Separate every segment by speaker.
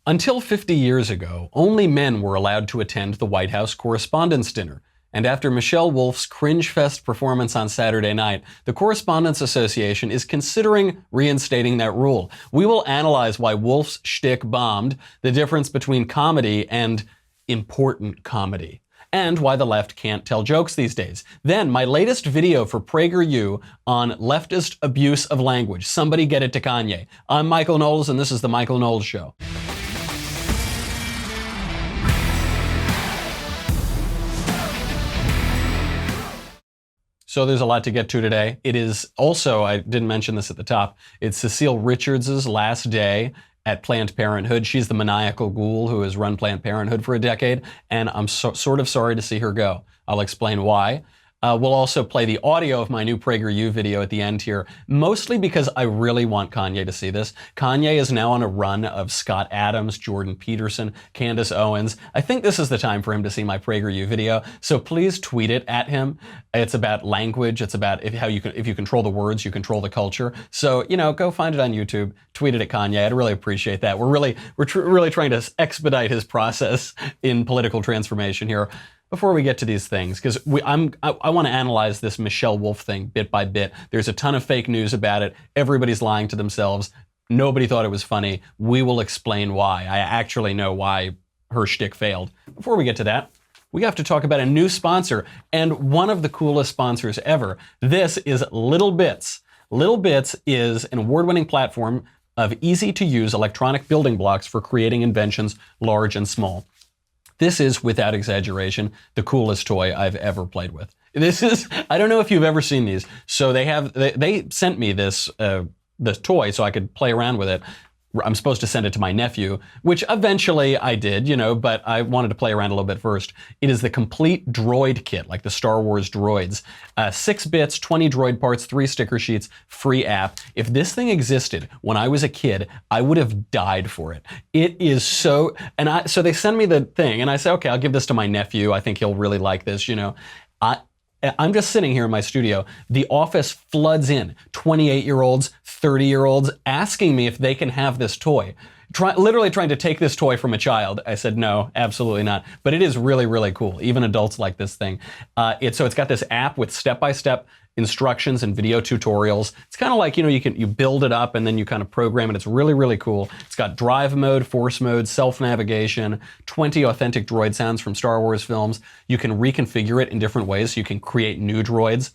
Speaker 1: Until 50 years ago, only men were allowed to attend the White House Correspondents' Dinner. And after Michelle Wolf's cringe fest performance on Saturday night, the Correspondents Association is considering reinstating that rule. We will analyze why Wolf's schtick bombed, the difference between comedy and important comedy, and why the left can't tell jokes these days. Then, my latest video for PragerU on leftist abuse of language. Somebody get it to Kanye. I'm Michael Knowles, and this is The Michael Knowles Show. So there's a lot to get to today. It is also, I didn't mention this at the top, it's Cecile Richards' last day at Planned Parenthood. She's the maniacal ghoul who has run Planned Parenthood for a decade, and I'm sort of sorry to see her go. I'll explain why. We'll also play the audio of my new PragerU video at the end here, mostly because I really want Kanye to see this. Kanye is now on a run of Scott Adams, Jordan Peterson, Candace Owens. I think this is the time for him to see my PragerU video, so please tweet it at him. It's about language. It's about if you control the words, you control the culture. So, go find it on YouTube, tweet it at Kanye. I'd really appreciate that. We're really trying to expedite his process in political transformation here. Before we get to these things, because I want to analyze this Michelle Wolf thing bit by bit. There's a ton of fake news about it. Everybody's lying to themselves. Nobody thought it was funny. We will explain why. I actually know why her shtick failed. Before we get to that, we have to talk about a new sponsor, and one of the coolest sponsors ever. This is Little Bits. Little Bits is an award-winning platform of easy-to-use electronic building blocks for creating inventions large and small. This is, without exaggeration, the coolest toy I've ever played with. I don't know if you've ever seen these. So they sent me this toy so I could play around with it. I'm supposed to send it to my nephew, which eventually I did, but I wanted to play around a little bit first. It is the complete droid kit, like the Star Wars droids. 6 bits, 20 droid parts, 3 sticker sheets, free app. If this thing existed when I was a kid, I would have died for it. It is so they send me the thing, and I say, okay, I'll give this to my nephew. I think he'll really like this, I'm just sitting here in my studio. The office floods in 28-year-olds, 30-year-olds asking me if they can have this toy. Literally trying to take this toy from a child. I said, no, absolutely not. But it is really, really cool. Even adults like this thing. It's got this app with step-by-step instructions and video tutorials. It's kind of like, you build it up and then you kind of program it. It's really, really cool. It's got drive mode, force mode, self-navigation, 20 authentic droid sounds from Star Wars films. You can reconfigure it in different ways so you can create new droids.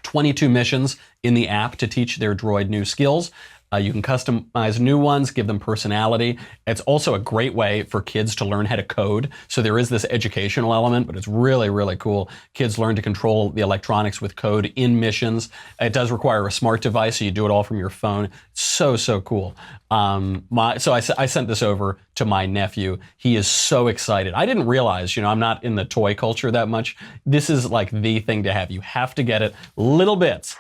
Speaker 1: 22 missions in the app to teach their droid new skills. You can customize new ones, give them personality. It's also a great way for kids to learn how to code. So there is this educational element, but it's really, really cool. Kids learn to control the electronics with code in missions. It does require a smart device, so you do it all from your phone. It's so cool. So I sent this over to my nephew. He is so excited. I didn't realize, I'm not in the toy culture that much. This is like the thing to have. You have to get it. Little Bits.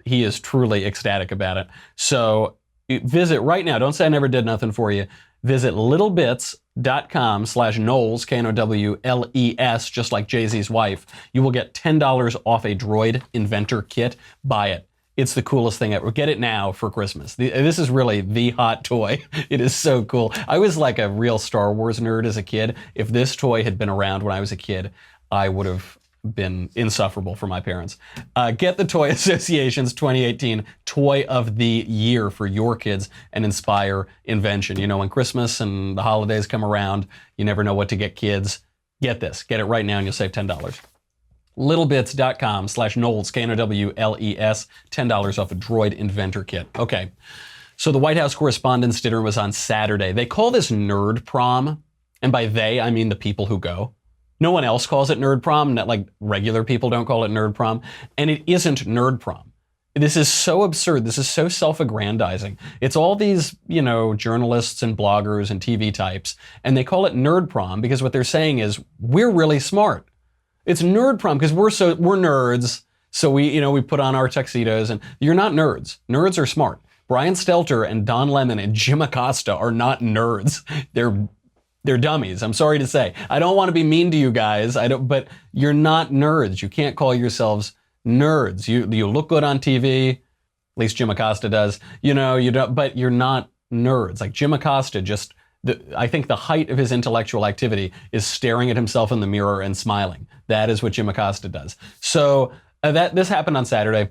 Speaker 1: He is truly ecstatic about it. So visit right now. Don't say I never did nothing for you. Visit littlebits.com/Knowles, Knowles, just like Jay-Z's wife. You will get $10 off a droid inventor kit. Buy it. It's the coolest thing ever. Get it now for Christmas. This is really the hot toy. It is so cool. I was like a real Star Wars nerd as a kid. If this toy had been around when I was a kid, I would have been insufferable for my parents. Get the Toy Association's 2018 Toy of the Year for your kids and inspire invention. When Christmas and the holidays come around, you never know what to get kids. Get this. Get it right now and you'll save $10. Littlebits.com/Knowles, Knowles, $10 off a droid inventor kit. Okay. So the White House Correspondents' Dinner was on Saturday. They call this nerd prom. And by they, I mean the people who go. No one else calls it nerd prom, not like regular people don't call it nerd prom. And it isn't nerd prom. This is so absurd. This is so self-aggrandizing. It's all these, journalists and bloggers and TV types, and they call it nerd prom because what they're saying is, we're really smart. It's nerd prom because we're nerds. So we put on our tuxedos, and you're not nerds. Nerds are smart. Brian Stelter and Don Lemon and Jim Acosta are not nerds. They're dummies. I'm sorry to say. I don't want to be mean to you guys. But you're not nerds. You can't call yourselves nerds. You look good on TV. At least Jim Acosta does. You don't. But you're not nerds. Like Jim Acosta I think the height of his intellectual activity is staring at himself in the mirror and smiling. That is what Jim Acosta does. So this happened on Saturday.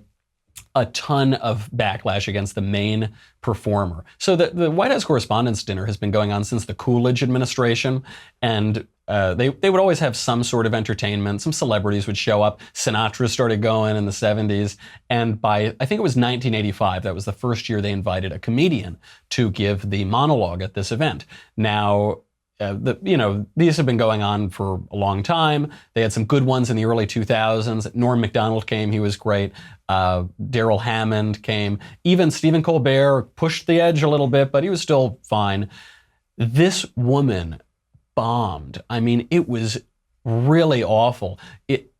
Speaker 1: A ton of backlash against the main performer. So the White House Correspondents' Dinner has been going on since the Coolidge administration, and they would always have some sort of entertainment. Some celebrities would show up. Sinatra started going in the 70s, and by, I think it was 1985, that was the first year they invited a comedian to give the monologue at this event. Now, these have been going on for a long time. They had some good ones in the early 2000s. Norm Macdonald came, he was great. Darrell Hammond came. Even Stephen Colbert pushed the edge a little bit, but he was still fine. This woman bombed. I mean, it was really awful.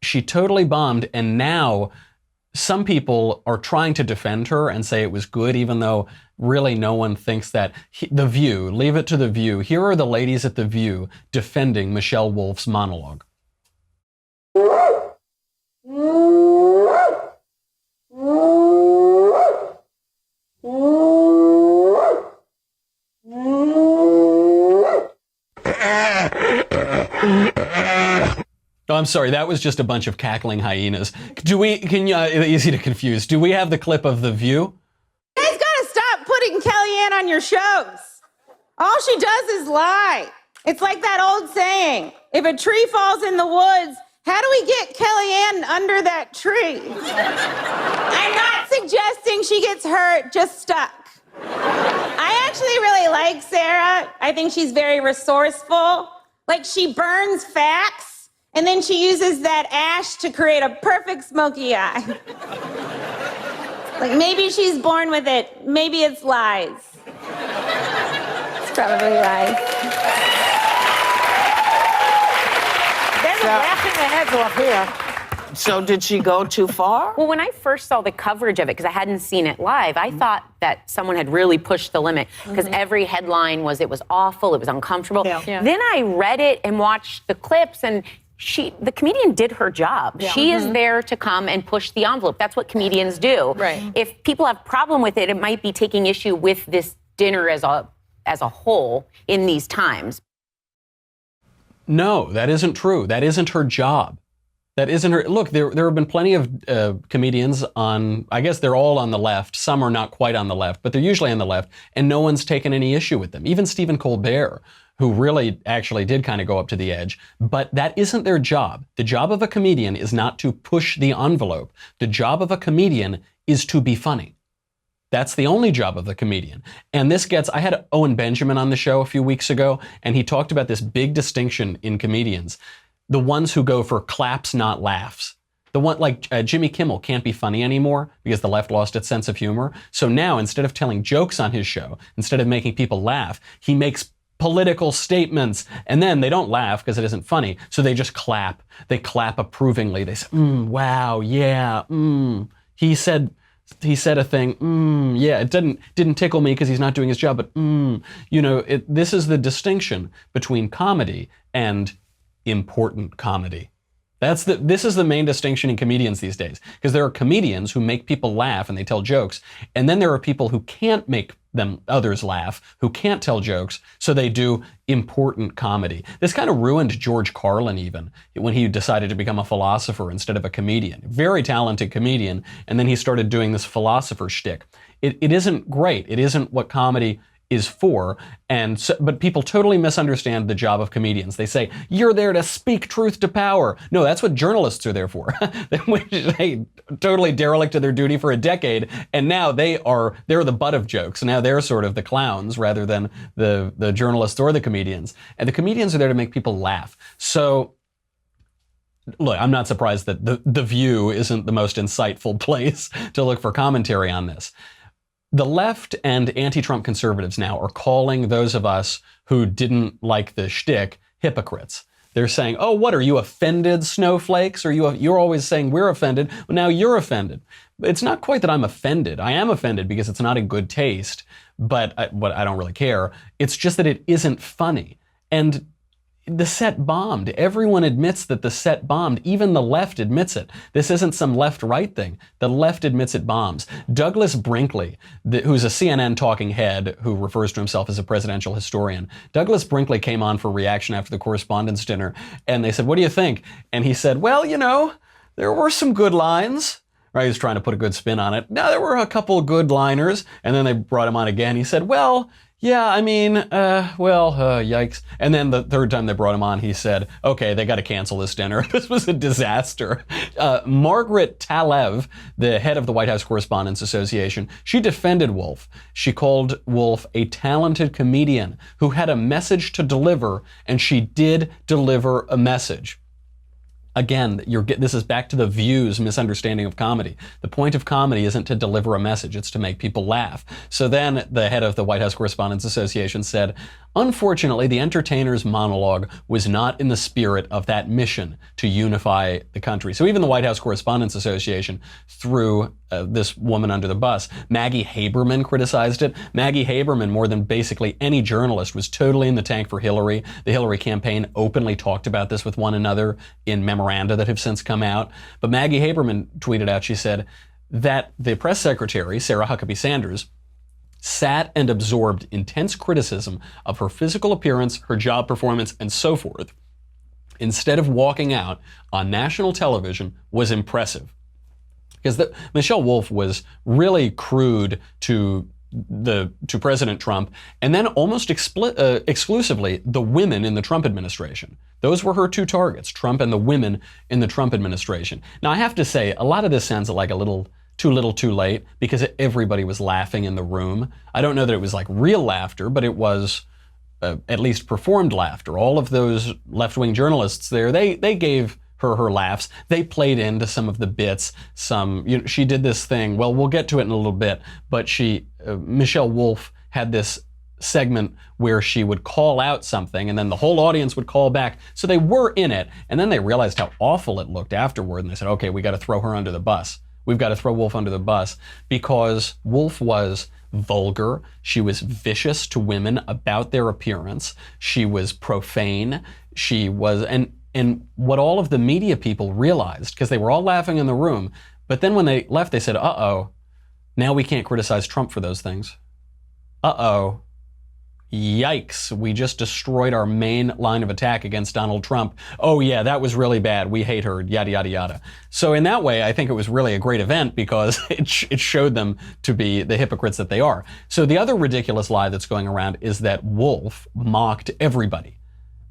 Speaker 1: She totally bombed, and now some people are trying to defend her and say it was good, even though really no one thinks that. The View, leave it to The View. Here are the ladies at The View defending Michelle Wolf's monologue. Oh, I'm sorry, that was just a bunch of cackling hyenas. Easy to confuse. Do we have the clip of The View?
Speaker 2: You guys gotta stop putting Kellyanne on your shows. All she does is lie. It's like that old saying, if a tree falls in the woods, how do we get Kellyanne under that tree? I'm not suggesting she gets hurt, just stuck. I actually really like Sarah. I think she's very resourceful. Like, she burns facts, and then she uses that ash to create a perfect smoky eye. Like, maybe she's born with it. Maybe it's lies. It's probably lies.
Speaker 3: They're laughing their heads off here. So did she go too far?
Speaker 4: Well, when I first saw the coverage of it, because I hadn't seen it live, I thought that someone had really pushed the limit, because every headline was it was awful, it was uncomfortable. Yeah. Then I read it and watched the clips, and the comedian did her job. Yeah. She is there to come and push the envelope. That's what comedians do. Right. If people have problem with it, it might be taking issue with this dinner as a whole in these times.
Speaker 1: No, that isn't true. That isn't her job. That isn't her. Look, there have been plenty of comedians on, I guess they're all on the left. Some are not quite on the left, but they're usually on the left, and no one's taken any issue with them. Even Stephen Colbert, who really actually did kind of go up to the edge, but that isn't their job. The job of a comedian is not to push the envelope. The job of a comedian is to be funny. That's the only job of the comedian. And I had Owen Benjamin on the show a few weeks ago, and he talked about this big distinction in comedians. The ones who go for claps, not laughs. The one like Jimmy Kimmel can't be funny anymore because the left lost its sense of humor. So now, instead of telling jokes on his show, instead of making people laugh, he makes political statements, and then they don't laugh because it isn't funny, so they just clap. They clap approvingly. They say, wow, yeah, he said a thing, yeah, it didn't tickle me because he's not doing his job, but this is the distinction between comedy and important comedy. This is the main distinction in comedians these days, because there are comedians who make people laugh and they tell jokes, and then there are people who can't make others laugh, who can't tell jokes, so they do important comedy. This kind of ruined George Carlin even, when he decided to become a philosopher instead of a comedian. Very talented comedian, and then he started doing this philosopher shtick. It isn't great. It isn't what comedy is for, but people totally misunderstand the job of comedians. They say, you're there to speak truth to power. No, that's what journalists are there for. They totally derelict to their duty for a decade, and now they're the butt of jokes. Now they're sort of the clowns rather than the journalists or the comedians. And the comedians are there to make people laugh. So look, I'm not surprised that the View isn't the most insightful place to look for commentary on this. The left and anti-Trump conservatives now are calling those of us who didn't like the shtick hypocrites. They're saying, oh, what, are you offended, snowflakes? Or you're always saying we're offended. Well, now you're offended. It's not quite that I'm offended. I am offended because it's not in good taste, but I don't really care. It's just that it isn't funny. And the set bombed. Everyone admits that the set bombed. Even the left admits it. This isn't some left-right thing. The left admits it bombs. Douglas Brinkley, who's a CNN talking head who refers to himself as a presidential historian, Douglas Brinkley came on for reaction after the Correspondents' Dinner, and they said, what do you think? And he said, well, there were some good lines. Right, he was trying to put a good spin on it. Now, there were a couple good liners, and then they brought him on again. He said, well, yeah, yikes. And then the third time they brought him on, he said, okay, they got to cancel this dinner. This was a disaster. Margaret Talev, the head of the White House Correspondents Association, she defended Wolf. She called Wolf a talented comedian who had a message to deliver, and she did deliver a message. Again, this is back to the View's misunderstanding of comedy. The point of comedy isn't to deliver a message, it's to make people laugh. So then the head of the White House Correspondents Association said, unfortunately, the entertainer's monologue was not in the spirit of that mission to unify the country. So even the White House Correspondents Association threw this woman under the bus. Maggie Haberman criticized it. Maggie Haberman, more than basically any journalist, was totally in the tank for Hillary. The Hillary campaign openly talked about this with one another in memoranda that have since come out. But Maggie Haberman tweeted out, she said that the press secretary, Sarah Huckabee Sanders, sat and absorbed intense criticism of her physical appearance, her job performance, and so forth, instead of walking out on national television, was impressive. Because Michelle Wolf was really crude to President Trump, and then almost exclusively the women in the Trump administration. Those were her two targets, Trump and the women in the Trump administration. Now, I have to say, a lot of this sounds like a little too late, because everybody was laughing in the room. I don't know that it was like real laughter, but it was at least performed laughter. All of those left-wing journalists there, they gave her laughs. They played into some of the bits. She did this thing. Well, we'll get to it in a little bit. But Michelle Wolf had this segment where she would call out something, and then the whole audience would call back. So they were in it, and then they realized how awful it looked afterward, and they said, "Okay, we got to throw her under the bus. We've got to throw Wolf under the bus," because Wolf was vulgar. She was vicious to women about their appearance. She was profane. She was, and what all of the media people realized, because they were all laughing in the room, but then when they left, they said, uh-oh, now we can't criticize Trump for those things. Uh-oh, yikes, we just destroyed our main line of attack against Donald Trump. Oh yeah, that was really bad. We hate her, yada, yada, yada. So in that way, I think it was really a great event, because it showed them to be the hypocrites that they are. So the other ridiculous lie that's going around is that Wolf mocked everybody.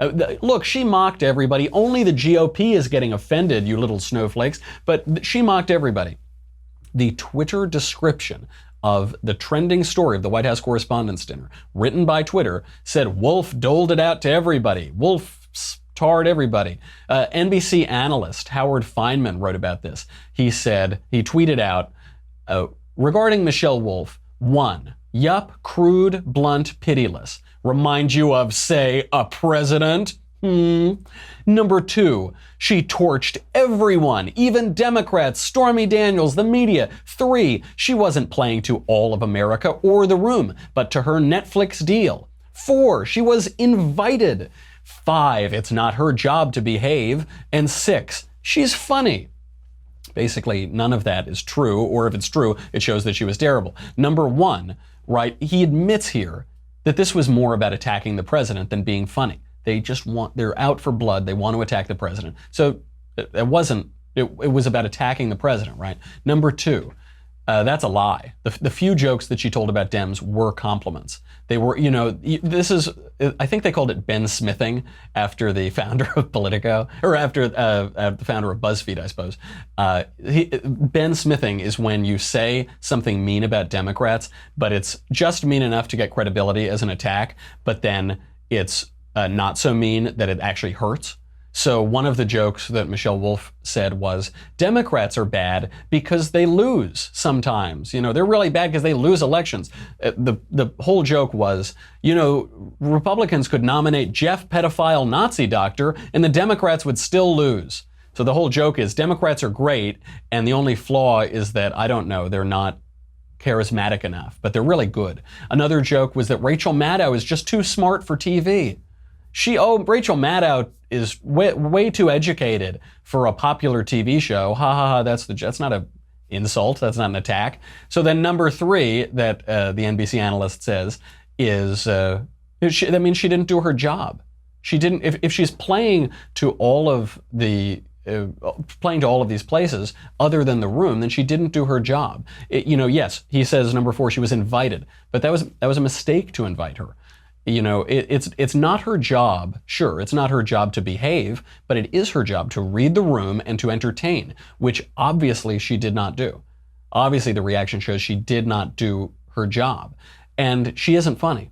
Speaker 1: Look, she mocked everybody. Only the GOP is getting offended, you little snowflakes, but she mocked everybody. The Twitter description of the trending story of the White House Correspondents' Dinner, written by Twitter, said Wolf doled it out to everybody. Wolf tarred everybody. NBC analyst Howard Feynman wrote about this. He tweeted out, regarding Michelle Wolf, 1, yup, crude, blunt, pitiless. Remind you of, say, a president? Number 2, she torched everyone, even Democrats, Stormy Daniels, the media. 3, she wasn't playing to all of America or the room, but to her Netflix deal. 4, she was invited. 5, it's not her job to behave. And 6, she's funny. Basically, none of that is true, or if it's true, it shows that she was terrible. Number 1, right, he admits here that this was more about attacking the president than being funny. They're out for blood. They want to attack the president. So it was about attacking the president, right? Number 2, that's a lie. The few jokes that she told about Dems were compliments. They were, I think they called it Ben Smithing after the founder of Politico, or after the founder of BuzzFeed, I suppose. Ben Smithing is when you say something mean about Democrats, but it's just mean enough to get credibility as an attack, but then it's not so mean that it actually hurts. So one of the jokes that Michelle Wolf said was, Democrats are bad because they lose sometimes. They're really bad because they lose elections. The whole joke was, Republicans could nominate Jeff pedophile Nazi doctor and the Democrats would still lose. So the whole joke is Democrats are great, and the only flaw is that, I don't know, they're not charismatic enough, but they're really good. Another joke was that Rachel Maddow is just too smart for TV. Rachel Maddow is way too educated for a popular TV show. Ha ha ha, that's not an insult, that's not an attack. So then number 3 that the NBC analyst says is, that means she didn't do her job. She didn't, if she's playing to all of these places other than the room, then she didn't do her job. Yes, he says number 4, she was invited, but that was a mistake to invite her. It's not her job. Sure, it's not her job to behave, but it is her job to read the room and to entertain, which obviously she did not do. Obviously, the reaction shows she did not do her job. And she isn't funny.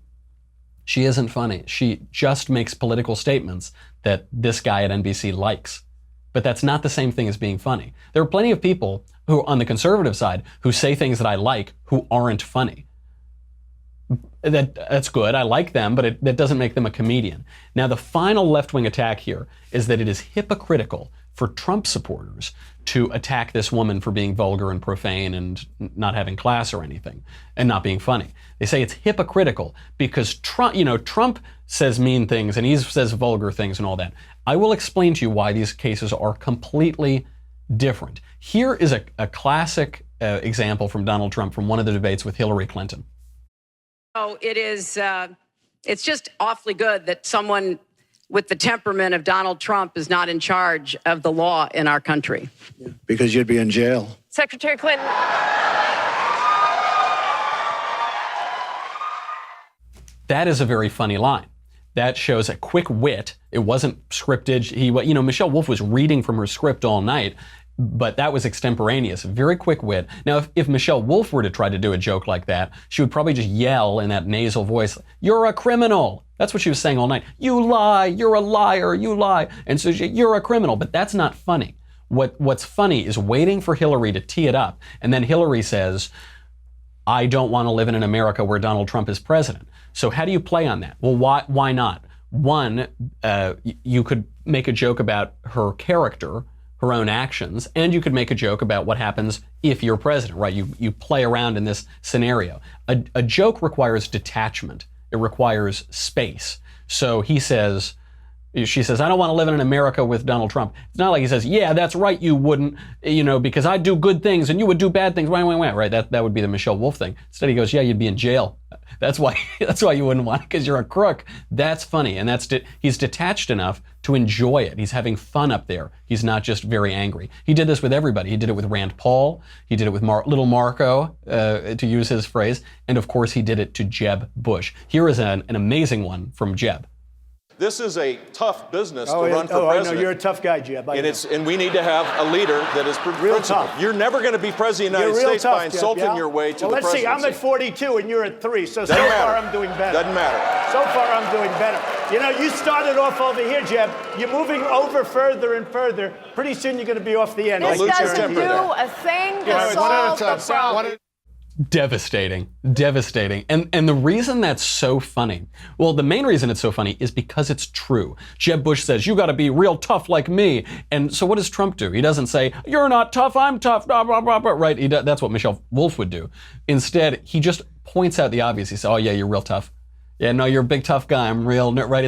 Speaker 1: She isn't funny. She just makes political statements that this guy at NBC likes. But that's not the same thing as being funny. There are plenty of people who, on the conservative side, who say things that I like who aren't funny. That's good. I like them, but that doesn't make them a comedian. Now, the final left-wing attack here is that it is hypocritical for Trump supporters to attack this woman for being vulgar and profane and not having class or anything and not being funny. They say it's hypocritical because Trump says mean things and he says vulgar things and all that. I will explain to you why these cases are completely different. Here is a classic example from Donald Trump from one of the debates with Hillary Clinton.
Speaker 5: Oh, it's just awfully good that someone with the temperament of Donald Trump is not in charge of the law in our country.
Speaker 6: Yeah, because you'd be in jail.
Speaker 5: Secretary Clinton.
Speaker 1: That is a very funny line. That shows a quick wit. It wasn't scripted. Michelle Wolf was reading from her script all night, but that was extemporaneous, very quick wit. Now, if Michelle Wolf were to try to do a joke like that, she would probably just yell in that nasal voice, "You're a criminal." That's what she was saying all night. "You lie, you're a liar, you lie." And so you're a criminal, but that's not funny. What's funny is waiting for Hillary to tee it up, and then Hillary says, "I don't want to live in an America where Donald Trump is president." So how do you play on that? Well, why not? One, you could make a joke about her character, her own actions, and you could make a joke about what happens if you're president, right? You play around in this scenario. A joke requires detachment. It requires space. So she says, "I don't want to live in an America with Donald Trump." It's not like he says, "Yeah, that's right, you wouldn't, because I do good things and you would do bad things." Right? That would be the Michelle Wolf thing. Instead, he goes, "Yeah, you'd be in jail. That's why you wouldn't want it, because you're a crook." That's funny, and he's detached enough to enjoy it. He's having fun up there. He's not just very angry. He did this with everybody. He did it with Rand Paul. He did it with Little Marco, to use his phrase, and of course he did it to Jeb Bush. Here is an amazing one from Jeb.
Speaker 7: This is a tough business to run for president.
Speaker 8: I know, you're a tough guy, Jeb.
Speaker 7: And we need to have a leader that is
Speaker 8: real
Speaker 7: principled.
Speaker 8: tough.
Speaker 7: You're never going to be president of the United States by insulting your way to the presidency.
Speaker 8: Let's see, I'm at 42 and you're at 3, so
Speaker 7: Doesn't matter.
Speaker 8: Far I'm doing better.
Speaker 7: Doesn't matter.
Speaker 8: So far I'm doing better. You started off over here, Jeb. You're moving over further and further. Pretty soon you're going to be off the end.
Speaker 9: This doesn't do a thing to solve the problem.
Speaker 1: Devastating. And the reason that's so funny, well, the main reason it's so funny is because it's true. Jeb Bush says, "You got to be real tough like me." And so what does Trump do? He doesn't say, "You're not tough, I'm tough," blah, blah, blah, blah, right? That's what Michelle Wolf would do. Instead, he just points out the obvious. He says, "Oh yeah, you're real tough. Yeah, no, you're a big tough guy. I'm real," right?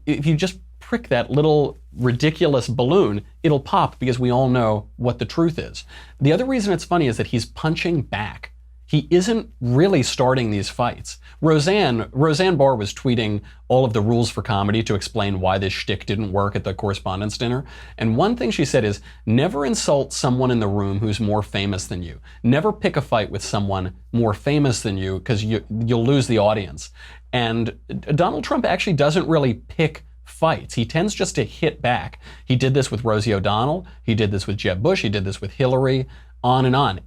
Speaker 1: If you just prick that little ridiculous balloon, it'll pop because we all know what the truth is. The other reason it's funny is that he's punching back. He isn't really starting these fights. Roseanne Barr was tweeting all of the rules for comedy to explain why this shtick didn't work at the correspondence dinner. And one thing she said is, never insult someone in the room who's more famous than you. Never pick a fight with someone more famous than you, because you'll lose the audience. And Donald Trump actually doesn't really pick fights. He tends just to hit back. He did this with Rosie O'Donnell. He did this with Jeb Bush. He did this with Hillary. On and on.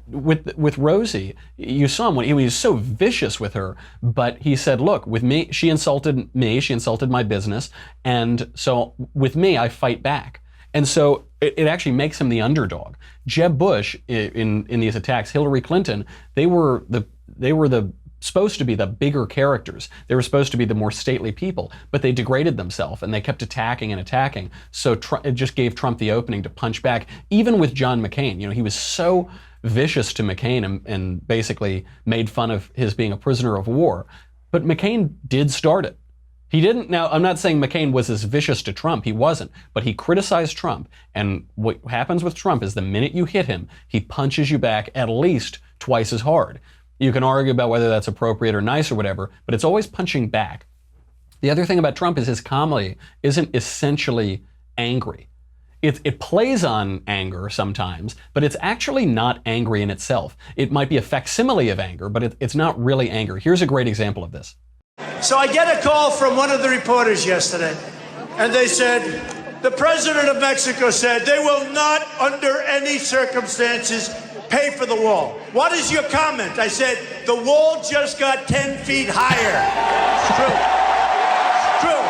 Speaker 1: With Rosie, you saw him when he was so vicious with her, but he said, "Look, with me, she insulted my business, and so with me, I fight back." And so it actually makes him the underdog. Jeb Bush, in these attacks, Hillary Clinton, they were supposed to be the bigger characters. They were supposed to be the more stately people, but they degraded themselves and they kept attacking and attacking. So it just gave Trump the opening to punch back. Even with John McCain, he was so vicious to McCain and basically made fun of his being a prisoner of war. But McCain did start it. He didn't. Now, I'm not saying McCain was as vicious to Trump. He wasn't. But he criticized Trump. And what happens with Trump is the minute you hit him, he punches you back at least twice as hard. You can argue about whether that's appropriate or nice or whatever, but it's always punching back. The other thing about Trump is his comedy isn't essentially angry. It plays on anger sometimes, but it's actually not angry in itself. It might be a facsimile of anger, but it's not really anger. Here's a great example of this.
Speaker 8: So I get a call from one of the reporters yesterday, and they said, the president of Mexico said they will not, under any circumstances, pay for the wall. What is your comment? I said, the wall just got 10 feet higher. It's true. It's true.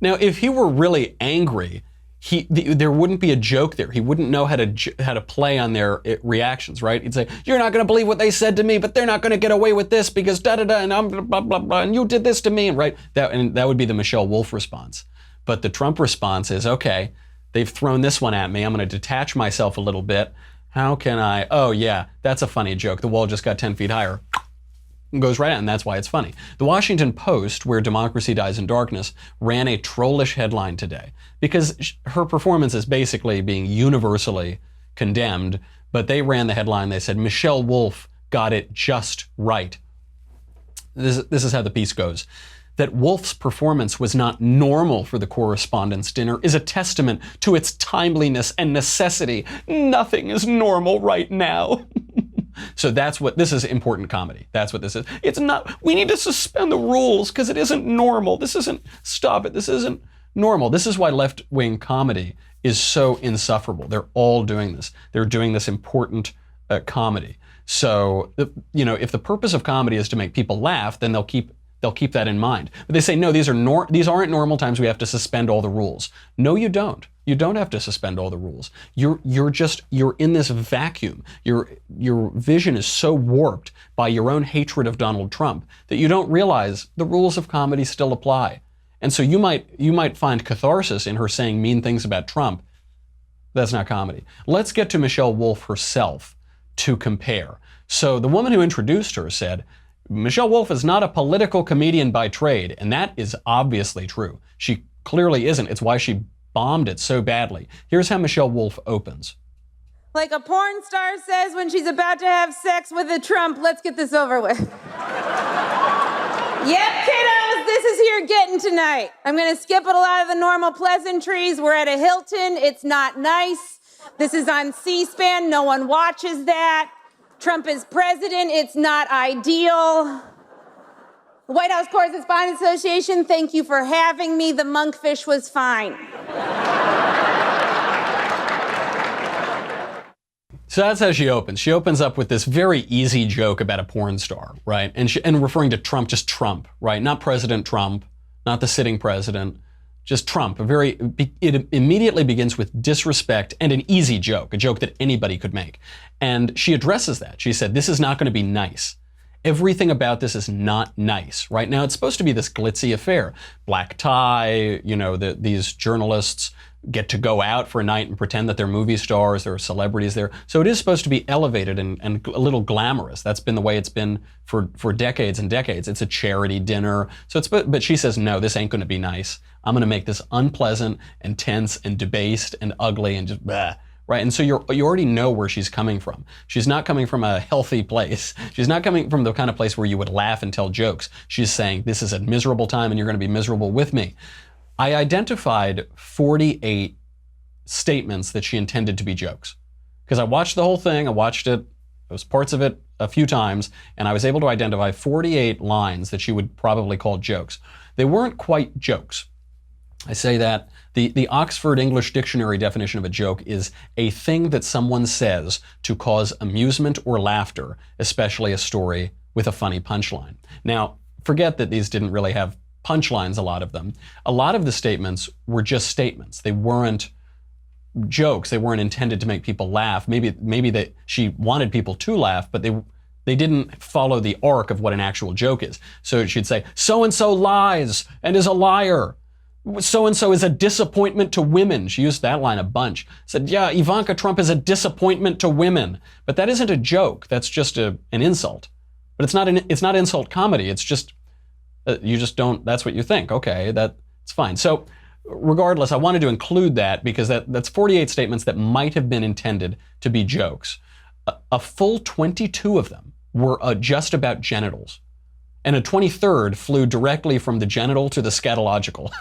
Speaker 1: Now, if he were really angry, there wouldn't be a joke there. He wouldn't know how to play on their reactions, right? He'd say, "You're not going to believe what they said to me, but they're not going to get away with this because da da da, and I'm blah blah blah, and you did this to me," and right? That would be the Michelle Wolf response. But the Trump response is, okay, they've thrown this one at me. I'm going to detach myself a little bit. How can I? Oh yeah, that's a funny joke. The wall just got 10 feet higher. Goes right out, and that's why it's funny. The Washington Post, where democracy dies in darkness, ran a trollish headline today because her performance is basically being universally condemned, but they ran the headline. They said, Michelle Wolf got it just right. This is how the piece goes. That Wolf's performance was not normal for the Correspondents' Dinner is a testament to its timeliness and necessity. Nothing is normal right now. So this is important comedy. That's what this is. It's not, we need to suspend the rules because it isn't normal. This isn't normal. This is why left-wing comedy is so insufferable. They're all doing this. They're doing this important comedy. So, if the purpose of comedy is to make people laugh, then they'll keep that in mind. But they say, no, these aren't normal times. We have to suspend all the rules. No, you don't. You don't have to suspend all the rules. You're in this vacuum. Your vision is so warped by your own hatred of Donald Trump that you don't realize the rules of comedy still apply. And so you might find catharsis in her saying mean things about Trump. That's not comedy. Let's get to Michelle Wolf herself to compare. So the woman who introduced her said, Michelle Wolf is not a political comedian by trade, and that is obviously true. She clearly isn't. It's why she bombed it so badly. Here's how Michelle Wolf opens.
Speaker 2: Like a porn star says when she's about to have sex with a Trump, let's get this over with. Yep, kiddos, this is who you're getting tonight. I'm gonna skip a lot of the normal pleasantries. We're at a Hilton, it's not nice. This is on C-SPAN, no one watches that. Trump is president, it's not ideal. The White House Correspondents Association, thank you for having me. The monkfish was fine.
Speaker 1: So that's how she opens. She opens up with this very easy joke about a porn star, right? And referring to Trump, just Trump, right? Not President Trump, not the sitting president, just Trump. It immediately begins with disrespect and an easy joke, a joke that anybody could make. And she addresses that. She said, this is not going to be nice. Everything about this is not nice. Right now, it's supposed to be this glitzy affair. Black tie, these journalists get to go out for a night and pretend that they're movie stars, there are celebrities there. So it is supposed to be elevated and a little glamorous. That's been the way it's been for decades and decades. It's a charity dinner. But she says, no, this ain't gonna be nice. I'm gonna make this unpleasant and tense and debased and ugly and just blah. Right, and so you already know where she's coming from. She's not coming from a healthy place. She's not coming from the kind of place where you would laugh and tell jokes. She's saying, this is a miserable time and you're going to be miserable with me. I identified 48 statements that she intended to be jokes. Because I watched the whole thing, I watched it, those parts of it a few times, and I was able to identify 48 lines that she would probably call jokes. They weren't quite jokes. I say that the Oxford English Dictionary definition of a joke is a thing that someone says to cause amusement or laughter, especially a story with a funny punchline. Now, forget that these didn't really have punchlines, a lot of them. A lot of the statements were just statements. They weren't jokes. They weren't intended to make people laugh. Maybe she wanted people to laugh, but they didn't follow the arc of what an actual joke is. So she'd say, so-and-so lies and is a liar. So-and-so is a disappointment to women. She used that line a bunch. Said, yeah, Ivanka Trump is a disappointment to women. But that isn't a joke. That's just an insult. But it's not insult comedy. It's just, you just don't, that's what you think. Okay, that's fine. So regardless, I wanted to include that because that's 48 statements that might have been intended to be jokes. A full 22 of them were just about genitals. And a 23rd flew directly from the genital to the scatological.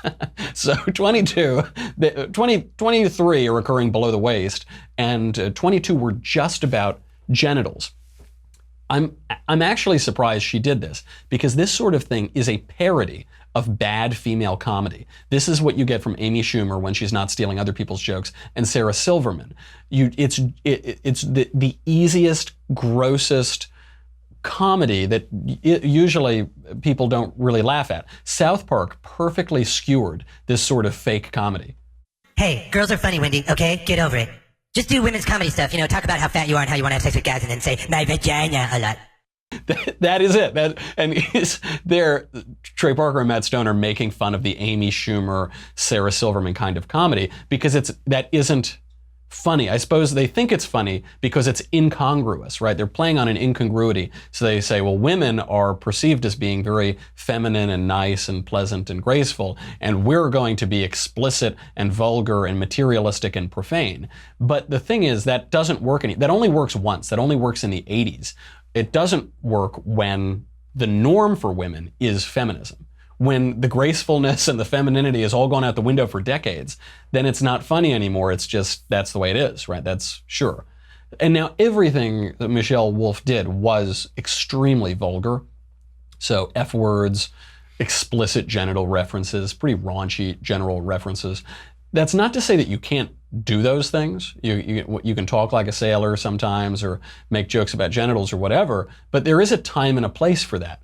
Speaker 1: So 23 are occurring below the waist, and 22 were just about genitals. I'm actually surprised she did this, because this sort of thing is a parody of bad female comedy. This is what you get from Amy Schumer when she's not stealing other people's jokes, and Sarah Silverman. It's the easiest, grossest comedy that usually people don't really laugh at. South Park perfectly skewered this sort of fake comedy.
Speaker 10: Hey, girls are funny, Wendy, okay? Get over it. Just do women's comedy stuff, talk about how fat you are and how you want to have sex with guys, and then say, my vagina a lot.
Speaker 1: That is it. Trey Parker and Matt Stone are making fun of the Amy Schumer, Sarah Silverman kind of comedy because that isn't funny. I suppose they think it's funny because it's incongruous, right? They're playing on an incongruity. So they say, well, women are perceived as being very feminine and nice and pleasant and graceful, and we're going to be explicit and vulgar and materialistic and profane. But the thing is, that doesn't work. That only works once. That only works in the 80s. It doesn't work when the norm for women is feminism. When the gracefulness and the femininity has all gone out the window for decades, then it's not funny anymore. It's just, that's the way it is, right? That's sure. And now everything that Michelle Wolf did was extremely vulgar. So F words, explicit genital references, pretty raunchy general references. That's not to say that you can't do those things. You can talk like a sailor sometimes or make jokes about genitals or whatever, but there is a time and a place for that.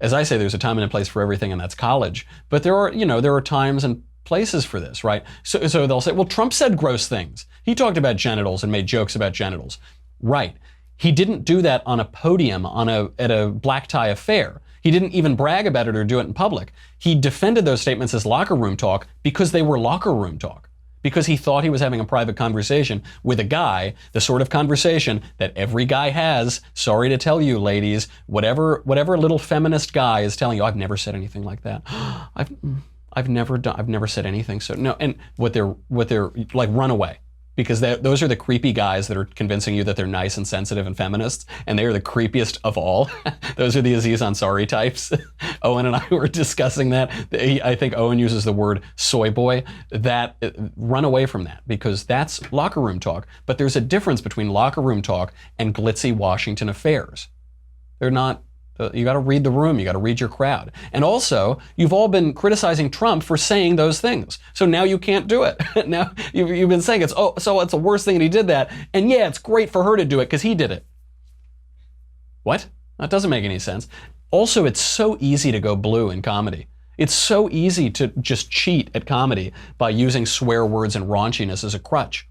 Speaker 1: As I say, there's a time and a place for everything, and that's college. But there are times and places for this, right? So they'll say, well, Trump said gross things. He talked about genitals and made jokes about genitals. Right. He didn't do that on a podium at a black tie affair. He didn't even brag about it or do it in public. He defended those statements as locker room talk because they were locker room talk. Because he thought he was having a private conversation with a guy, the sort of conversation that every guy has. Sorry to tell you, ladies, whatever little feminist guy is telling you, I've never said anything like that. I've never said anything. So no, and what they're like, run away. Because those are the creepy guys that are convincing you that they're nice and sensitive and feminists, and they are the creepiest of all. Those are the Aziz Ansari types. Owen and I were discussing that. I think Owen uses the word soy boy. Run away from that, because that's locker room talk. But there's a difference between locker room talk and glitzy Washington affairs. They're not. You got to read the room. You got to read your crowd. And also, you've all been criticizing Trump for saying those things. So now you can't do it. Now you've been saying it's the worst thing, and he did that. And yeah, it's great for her to do it because he did it. What? That doesn't make any sense. Also, it's so easy to go blue in comedy. It's so easy to just cheat at comedy by using swear words and raunchiness as a crutch.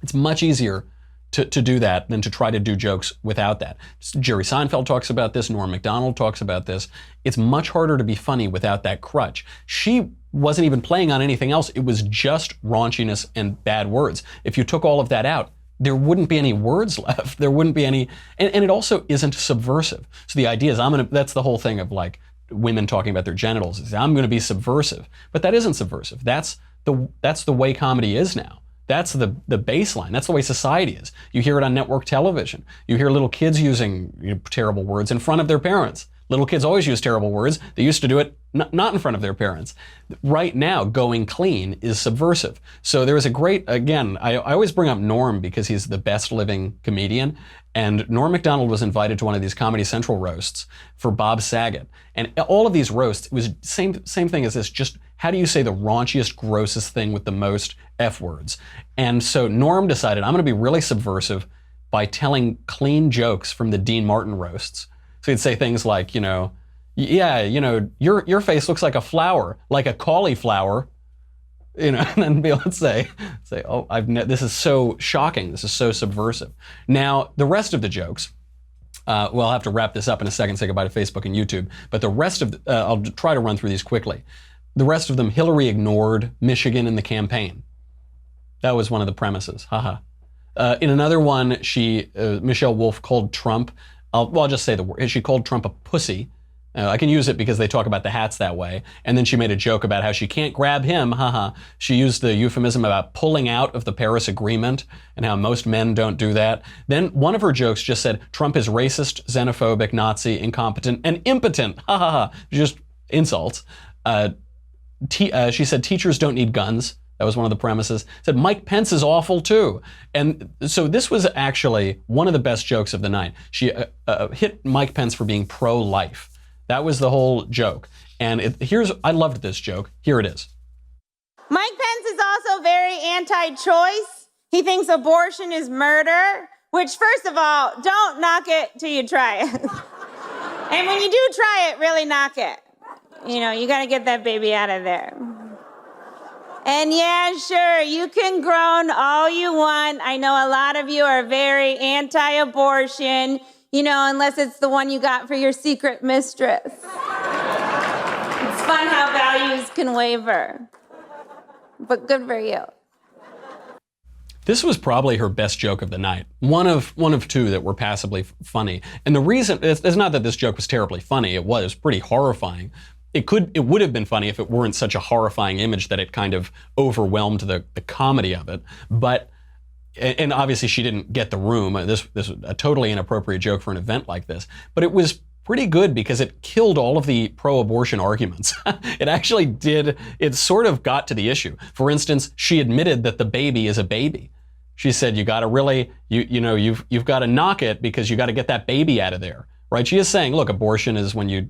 Speaker 1: It's much easier to do that than to try to do jokes without that. Jerry Seinfeld talks about this. Norm Macdonald talks about this. It's much harder to be funny without that crutch. She wasn't even playing on anything else. It was just raunchiness and bad words. If you took all of that out, there wouldn't be any words left. There wouldn't be any, and it also isn't subversive. So the idea is that's the whole thing of like women talking about their genitals, is I'm going to be subversive. But that isn't subversive. That's the way comedy is now. That's the baseline. That's the way society is. You hear it on network television. You hear little kids using terrible words in front of their parents. Little kids always use terrible words. They used to do it not in front of their parents. Right now, going clean is subversive. So there is a great, again, I always bring up Norm because he's the best living comedian. And Norm Macdonald was invited to one of these Comedy Central roasts for Bob Saget. And all of these roasts, it was same thing as this, just how do you say the raunchiest, grossest thing with the most F words? And so Norm decided, I'm going to be really subversive by telling clean jokes from the Dean Martin roasts. So he'd say things like, your face looks like a flower, like a cauliflower, and then be able to say, oh, this is so shocking. This is so subversive. Now, the rest of the jokes, I'll have to wrap this up in a second, say goodbye to Facebook and YouTube, but the rest of I'll try to run through these quickly. The rest of them, Hillary ignored Michigan in the campaign. That was one of the premises, haha. In another one, Michelle Wolf called Trump I'll just say the word. She called Trump a pussy. I can use it because they talk about the hats that way. And then she made a joke about how she can't grab him, haha. She used the euphemism about pulling out of the Paris Agreement and how most men don't do that. Then one of her jokes just said, Trump is racist, xenophobic, Nazi, incompetent, and impotent, ha ha ha. Just insults. She said teachers don't need guns. That was one of the premises. Said Mike Pence is awful too. And so this was actually one of the best jokes of the night. She hit Mike Pence for being pro-life. That was the whole joke. And I loved this joke. Here it is.
Speaker 2: Mike Pence is also very anti-choice. He thinks abortion is murder, which, first of all, don't knock it till you try it. And when you do try it, really knock it. You know, you got to get that baby out of there. And yeah, sure, you can groan all you want. I know a lot of you are very anti-abortion. You know, unless it's the one you got for your secret mistress. It's fun how values can waver. But good for you.
Speaker 1: This was probably her best joke of the night. One of two that were passably funny. And the reason, it's not that this joke was terribly funny. It was pretty horrifying. It would have been funny if it weren't such a horrifying image that it kind of overwhelmed the comedy of it. But and obviously she didn't get the room. This was a totally inappropriate joke for an event like this. But it was pretty good because it killed all of the pro-abortion arguments. It actually did. It sort of got to the issue. For instance, she admitted that the baby is a baby. She said, you got to really, you've got to knock it because you got to get that baby out of there, right? She is saying, look, abortion is when you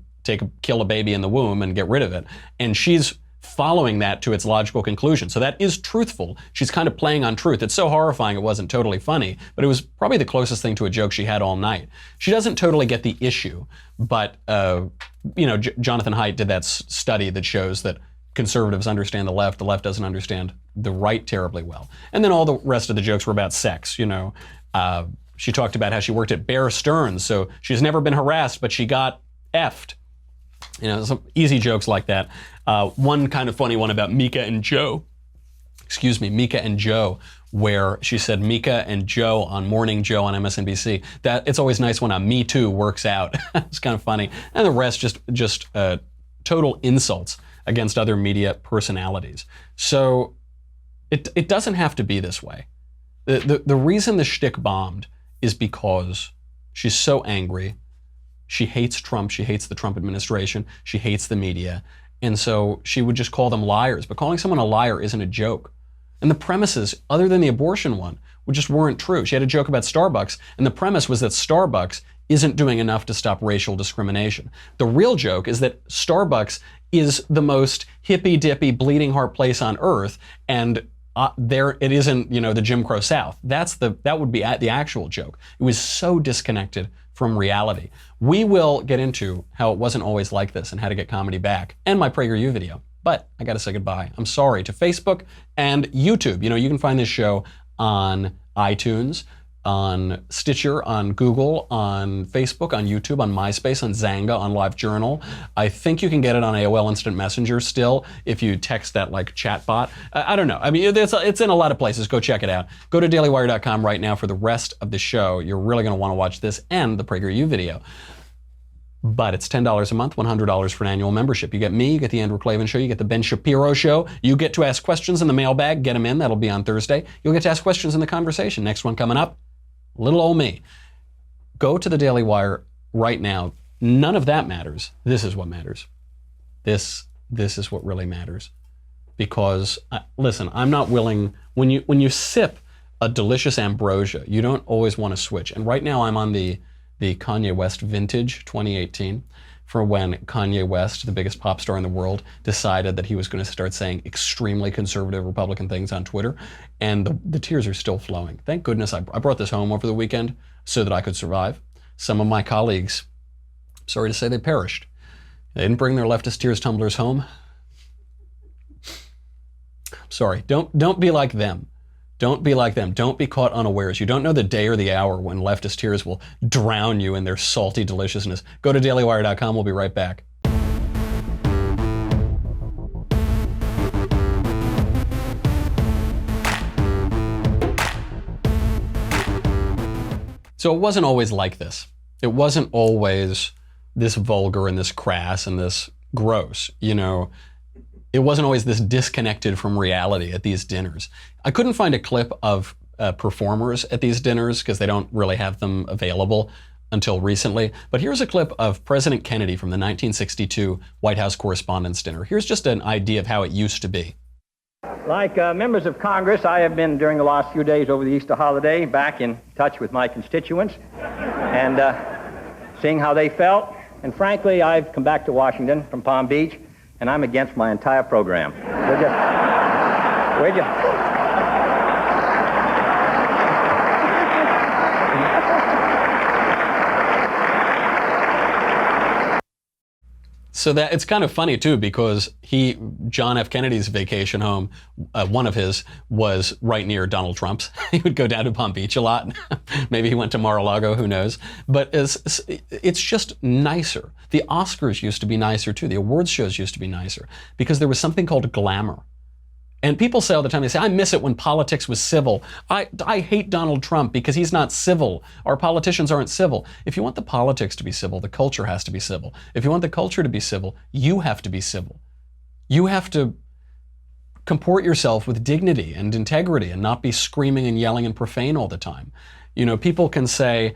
Speaker 1: kill a baby in the womb and get rid of it. And she's following that to its logical conclusion. So that is truthful. She's kind of playing on truth. It's so horrifying it wasn't totally funny, but it was probably the closest thing to a joke she had all night. She doesn't totally get the issue, but Jonathan Haidt did that study that shows that conservatives understand the left doesn't understand the right terribly well. And then all the rest of the jokes were about sex, She talked about how she worked at Bear Stearns, so she's never been harassed, but she got effed. Some easy jokes like that. One kind of funny one about Mika and Joe, where she said Mika and Joe on Morning Joe on MSNBC. That it's always nice when a Me Too works out. It's kind of funny. And the rest just total insults against other media personalities. So it doesn't have to be this way. The reason the shtick bombed is because she's so angry. She hates Trump. She hates the Trump administration. She hates the media. And so she would just call them liars. But calling someone a liar isn't a joke. And the premises, other than the abortion one, just weren't true. She had a joke about Starbucks, and the premise was that Starbucks isn't doing enough to stop racial discrimination. The real joke is that Starbucks is the most hippy-dippy, bleeding heart place on earth, and it isn't, the Jim Crow South. That would be the actual joke. It was so disconnected from reality. We will get into how it wasn't always like this and how to get comedy back, and my PragerU video. But I gotta say goodbye. I'm sorry to Facebook and YouTube. You can find this show on iTunes, on Stitcher, on Google, on Facebook, on YouTube, on MySpace, on Zanga, on LiveJournal. I think you can get it on AOL Instant Messenger still if you text that chatbot. I don't know. I mean, it's in a lot of places. Go check it out. Go to dailywire.com right now for the rest of the show. You're really going to want to watch this and the PragerU video. But it's $10 a month, $100 for an annual membership. You get me, you get the Andrew Klavan Show, you get the Ben Shapiro Show. You get to ask questions in the mailbag. Get them in. That'll be on Thursday. You'll get to ask questions in the conversation. Next one coming up. Little old me. Go to the Daily Wire right now. None of that matters. This is what matters. This is what really matters. Because, listen, I'm not willing, when you sip a delicious ambrosia, you don't always want to switch. And right now I'm on the Kanye West vintage 2018, for when Kanye West, the biggest pop star in the world, decided that he was going to start saying extremely conservative Republican things on Twitter. And the tears are still flowing. Thank goodness I brought this home over the weekend so that I could survive. Some of my colleagues, sorry to say, they perished. They didn't bring their leftist tears tumblers home. Sorry, don't be like them. Don't be like them. Don't be caught unawares. You don't know the day or the hour when leftist tears will drown you in their salty deliciousness. Go to dailywire.com. We'll be right back. So it wasn't always like this. It wasn't always this vulgar and this crass and this gross, you know. It wasn't always this disconnected from reality at these dinners. I couldn't find a clip of performers at these dinners because they don't really have them available until recently. But here's a clip of President Kennedy from the 1962 White House Correspondents' Dinner. Here's just an idea of how it used to be.
Speaker 11: Like members of Congress, I have been, during the last few days over the Easter holiday, back in touch with my constituents and seeing how they felt. And frankly, I've come back to Washington from Palm Beach, and I'm against my entire program. Would you?
Speaker 1: So that it's kind of funny too, because John F. Kennedy's vacation home, one of his, was right near Donald Trump's. He would go down to Palm Beach a lot. Maybe he went to Mar-a-Lago, who knows? But it's just nicer. The Oscars used to be nicer too. The awards shows used to be nicer because there was something called glamour. And people say all the time, they say, I miss it when politics was civil. I hate Donald Trump because he's not civil. Our politicians aren't civil. If you want the politics to be civil, the culture has to be civil. If you want the culture to be civil, you have to be civil. You have to comport yourself with dignity and integrity and not be screaming and yelling and profane all the time. You know, people can say,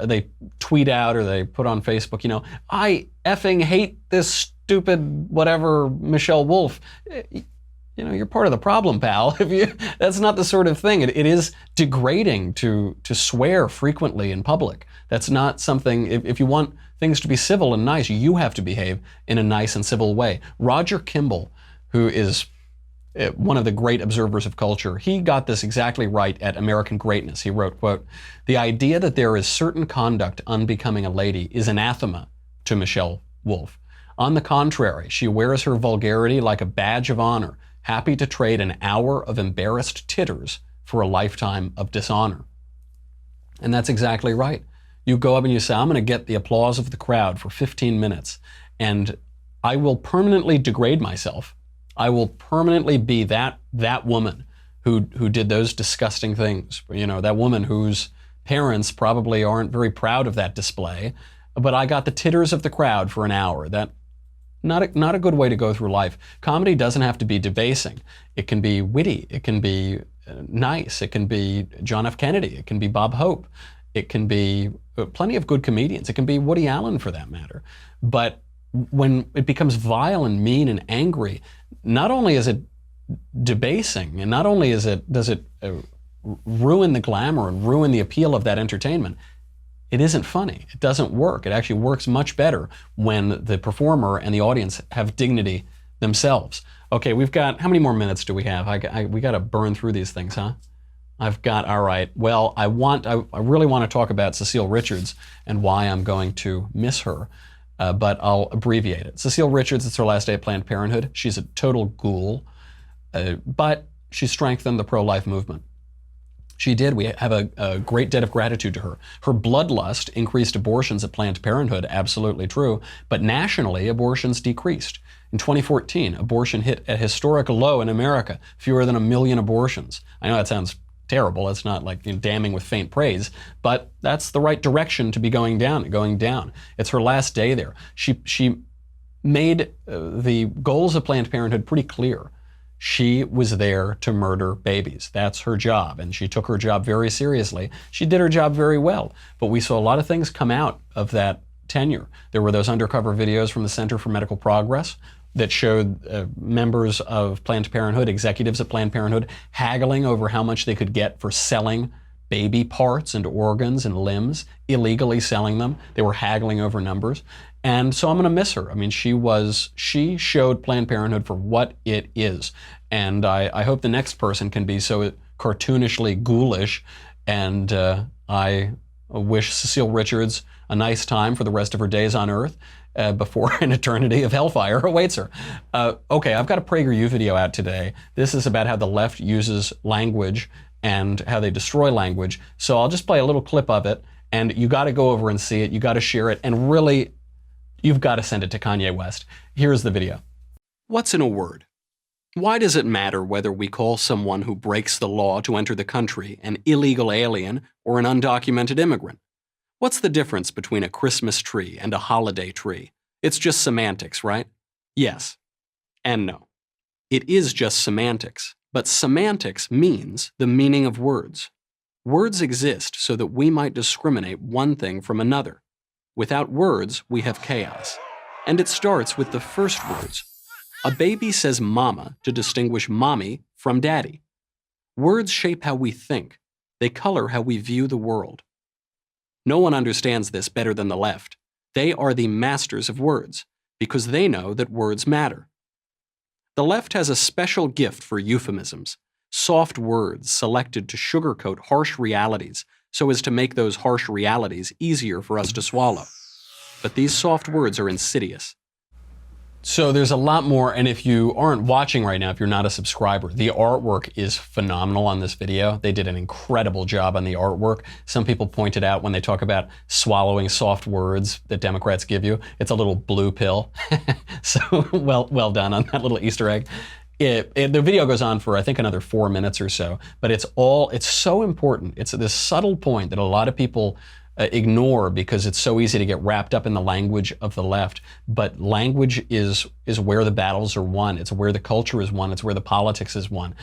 Speaker 1: they tweet out or they put on Facebook, you know, I effing hate this stupid whatever Michelle Wolf. You know, you're part of the problem, pal. That's not the sort of thing. It is degrading to swear frequently in public. That's not something, if you want things to be civil and nice, you have to behave in a nice and civil way. Roger Kimball, who is one of the great observers of culture, he got this exactly right at American Greatness. He wrote, quote, "The idea that there is certain conduct unbecoming a lady is anathema to Michelle Wolf. On the contrary, she wears her vulgarity like a badge of honor, happy to trade an hour of embarrassed titters for a lifetime of dishonor." And that's exactly right. You go up and you say, I'm going to get the applause of the crowd for 15 minutes, and I will permanently degrade myself. I will permanently be that woman who did those disgusting things. You know, that woman whose parents probably aren't very proud of that display, but I got the titters of the crowd for an hour. Not a good way to go through life. Comedy doesn't have to be debasing. It can be witty. It can be nice. It can be John F. Kennedy. It can be Bob Hope. It can be plenty of good comedians. It can be Woody Allen, for that matter. But when it becomes vile and mean and angry, not only is it debasing, and not only does it ruin the glamour and ruin the appeal of that entertainment, it isn't funny. It doesn't work. It actually works much better when the performer and the audience have dignity themselves. Okay, we've got, how many more minutes do we have? We got to burn through these things, huh? All right. Well, I really want to talk about Cecile Richards and why I'm going to miss her, but I'll abbreviate it. Cecile Richards, it's her last day at Planned Parenthood. She's a total ghoul, but she strengthened the pro-life movement. She did. We have a great debt of gratitude to her. Her bloodlust increased abortions at Planned Parenthood, absolutely true, but nationally, abortions decreased. In 2014, abortion hit a historic low in America, fewer than 1 million abortions. I know that sounds terrible. That's not like damning with faint praise, but that's the right direction to be going down. It's her last day there. She made the goals of Planned Parenthood pretty clear. She was there to murder babies. That's her job, and she took her job very seriously. She did her job very well, but we saw a lot of things come out of that tenure. There were those undercover videos from the Center for Medical Progress that showed members of Planned Parenthood, executives at Planned Parenthood, haggling over how much they could get for selling baby parts and organs and limbs, illegally selling them. They were haggling over numbers. And so I'm going to miss her. I mean, she showed Planned Parenthood for what it is. And I hope the next person can be so cartoonishly ghoulish. And I wish Cecile Richards a nice time for the rest of her days on Earth before an eternity of hellfire awaits her. Okay, I've got a PragerU video out today. This is about how the left uses language and how they destroy language. So I'll just play a little clip of it, and you got to go over and see it. You got to share it, and really, you've got to send it to Kanye West. Here's the video. What's in a word? Why does it matter whether we call someone who breaks the law to enter the country an illegal alien or an undocumented immigrant? What's the difference between a Christmas tree and a holiday tree? It's just semantics, right? Yes and no. It is just semantics, but semantics means the meaning of words. Words exist so that we might discriminate one thing from another. Without words, we have chaos. And it starts with the first words. A baby says mama to distinguish mommy from daddy. Words shape how we think. They color how we view the world. No one understands this better than the left. They are the masters of words because they know that words matter. The left has a special gift for euphemisms, soft words selected to sugarcoat harsh realities so as to make those harsh realities easier for us to swallow. But these soft words are insidious. So there's a lot more, and if you aren't watching right now, if you're not a subscriber, the artwork is phenomenal on this video. They did an incredible job on the artwork. Some people pointed out when they talk about swallowing soft words that Democrats give you, it's a little blue pill. So well done on that little Easter egg. The video goes on for, I think, another 4 minutes or so, but it's so important. It's this subtle point that a lot of people ignore because it's so easy to get wrapped up in the language of the left. But language is where the battles are won. It's where the culture is won. It's where the politics is won.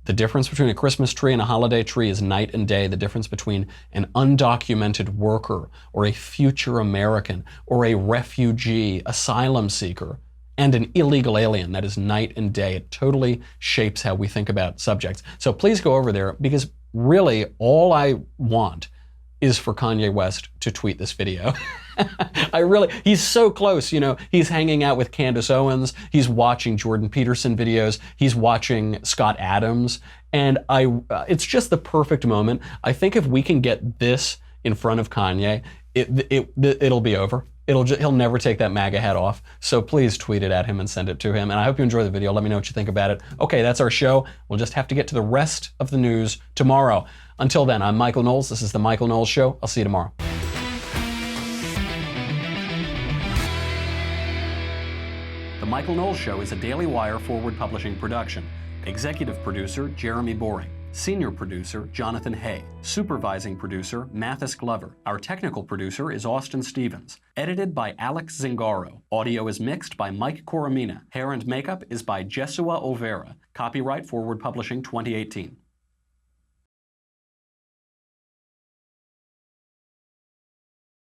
Speaker 1: The difference between a Christmas tree and a holiday tree is night and day. The difference between an undocumented worker or a future American or a refugee, asylum seeker, and an illegal alien, that is night and day. It totally shapes how we think about subjects. So please go over there, because really all I want is for Kanye West to tweet this video. He's so close, you know, he's hanging out with Candace Owens, he's watching Jordan Peterson videos, he's watching Scott Adams, and it's just the perfect moment. I think if we can get this in front of Kanye, it'll be over. He'll never take that MAGA hat off. So please tweet it at him and send it to him. And I hope you enjoy the video. Let me know what you think about it. Okay, that's our show. We'll just have to get to the rest of the news tomorrow. Until then, I'm Michael Knowles. This is The Michael Knowles Show. I'll see you tomorrow. The Michael Knowles Show is a Daily Wire forward publishing production. Executive producer, Jeremy Boring. Senior producer, Jonathan Hay. Supervising producer, Mathis Glover. Our technical producer is Austin Stevens. Edited by Alex Zingaro. Audio is mixed by Mike Coromina. Hair and makeup is by Jesua Overa. Copyright Forward Publishing 2018.